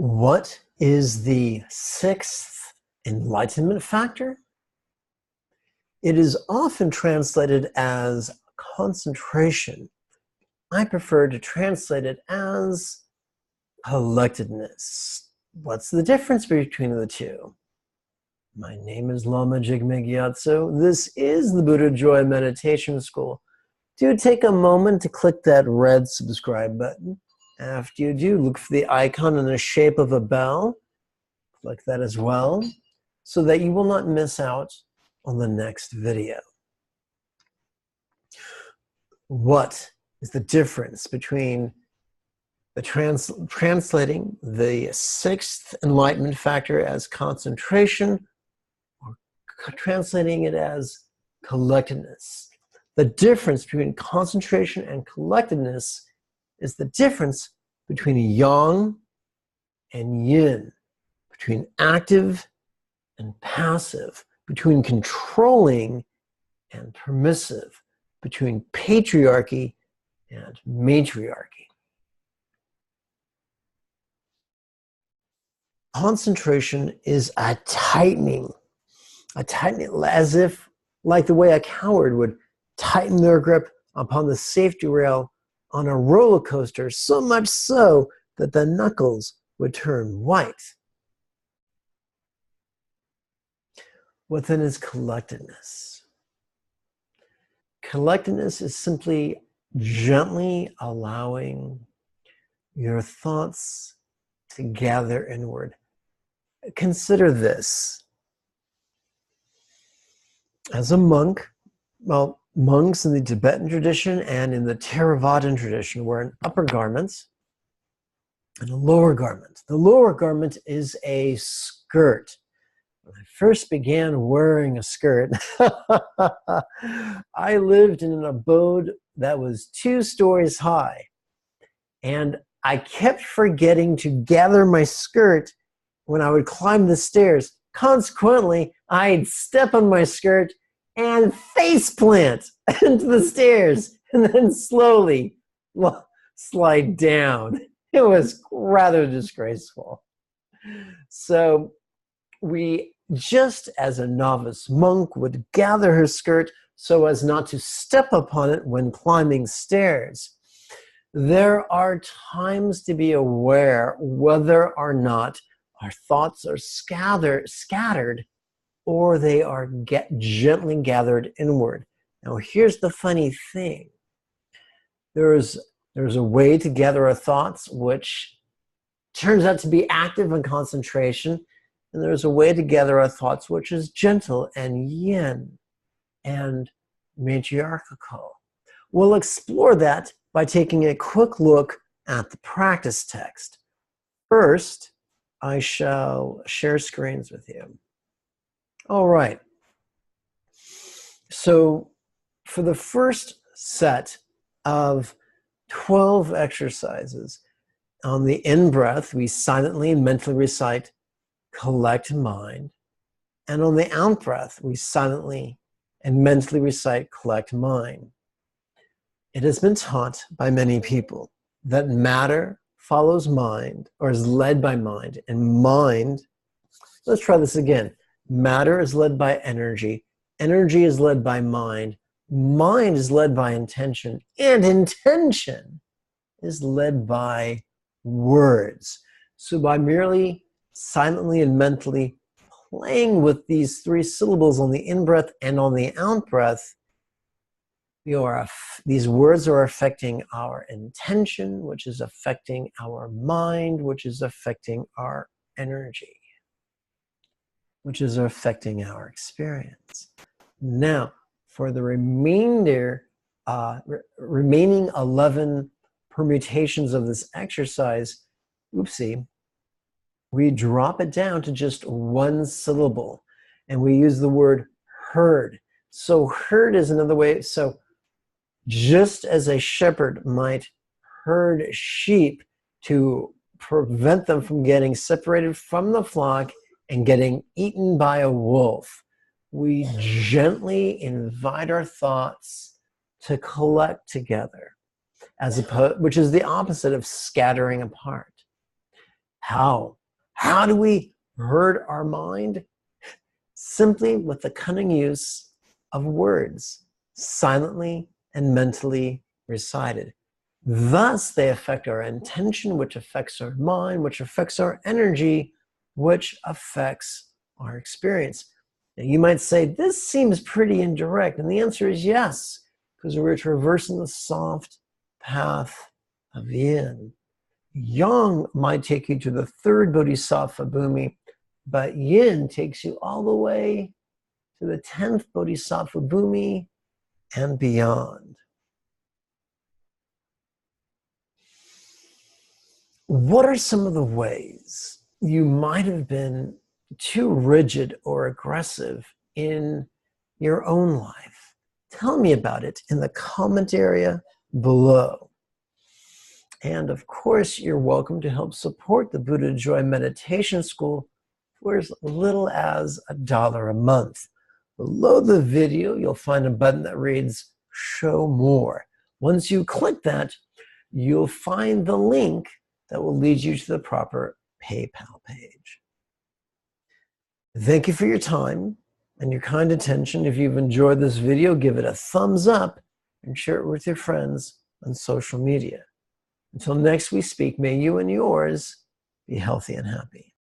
What is the sixth enlightenment factor? It is often translated as concentration. I prefer to translate it as collectedness. What's the difference between the two? My name is Lama Jigme Gyatso. This is the Buddha Joy Meditation School. Do take a moment to click that red subscribe button. After you do, look for the icon in the shape of a bell. Click that as well, so that you will not miss out on the next video. What is the difference between the translating the sixth enlightenment factor as concentration or translating it as collectedness? The difference between concentration and collectedness is the difference between yang and yin, between active and passive, between controlling and permissive, between patriarchy and matriarchy. Concentration is a tightening, as if, like the way a coward would tighten their grip upon the safety rail on a roller coaster, so much so that the knuckles would turn white. What then is collectedness? Collectedness is simply gently allowing your thoughts to gather inward. Consider this. As a monk, well, monks in the Tibetan tradition and in the Theravadan tradition wear an upper garment and a lower garment. The lower garment is a skirt. When I first began wearing a skirt, I lived in an abode that was 2 stories high, and I kept forgetting to gather my skirt when I would climb the stairs. Consequently, I'd step on my skirt and faceplant into the stairs and then slowly slide down. It was rather disgraceful. So we, just as a novice monk would gather her skirt so as not to step upon it when climbing stairs, there are times to be aware whether or not our thoughts are scattered or they are gently gathered inward. Now here's the funny thing. There's a way to gather our thoughts which turns out to be active in concentration, and there's a way to gather our thoughts which is gentle and yin and matriarchal. We'll explore that by taking a quick look at the practice text. First, I shall share screens with you. All right. So for the first set of 12 exercises, on the in-breath, we silently and mentally recite, collect mind. And on the out-breath, we silently and mentally recite, collect mind. It has been taught by many people that matter follows mind, or is led by mind, and mind, let's try this again. Matter is led by energy, energy is led by mind is led by intention, and intention is led by words. So by merely silently and mentally playing with these 3 syllables on the in-breath and on the out-breath, these words are affecting our intention, which is affecting our mind, which is affecting our energy, which is affecting our experience. Now, for the remaining 11 permutations of this exercise, we drop it down to just 1 syllable, and we use the word herd. So herd is another way. So just as a shepherd might herd sheep to prevent them from getting separated from the flock and getting eaten by a wolf, we gently invite our thoughts to collect together, which is the opposite of scattering apart. How? How do we herd our mind? Simply with the cunning use of words, silently and mentally recited. Thus, they affect our intention, which affects our mind, which affects our energy, which affects our experience. Now, you might say, this seems pretty indirect. And the answer is yes, because we're traversing the soft path of yin. Yang might take you to the third bodhisattva bhumi, but yin takes you all the way to the 10th bodhisattva bhumi and beyond. What are some of the ways you might have been too rigid or aggressive in your own life? Tell me about it in the comment area below. And of course, you're welcome to help support the Buddha Joy Meditation School for as little as $1 a month. Below the video, you'll find a button that reads Show More. Once you click that, you'll find the link that will lead you to the proper PayPal page. Thank you for your time and your kind attention. If you've enjoyed this video, give it a thumbs up and share it with your friends on social media. Until next we speak, may you and yours be healthy and happy.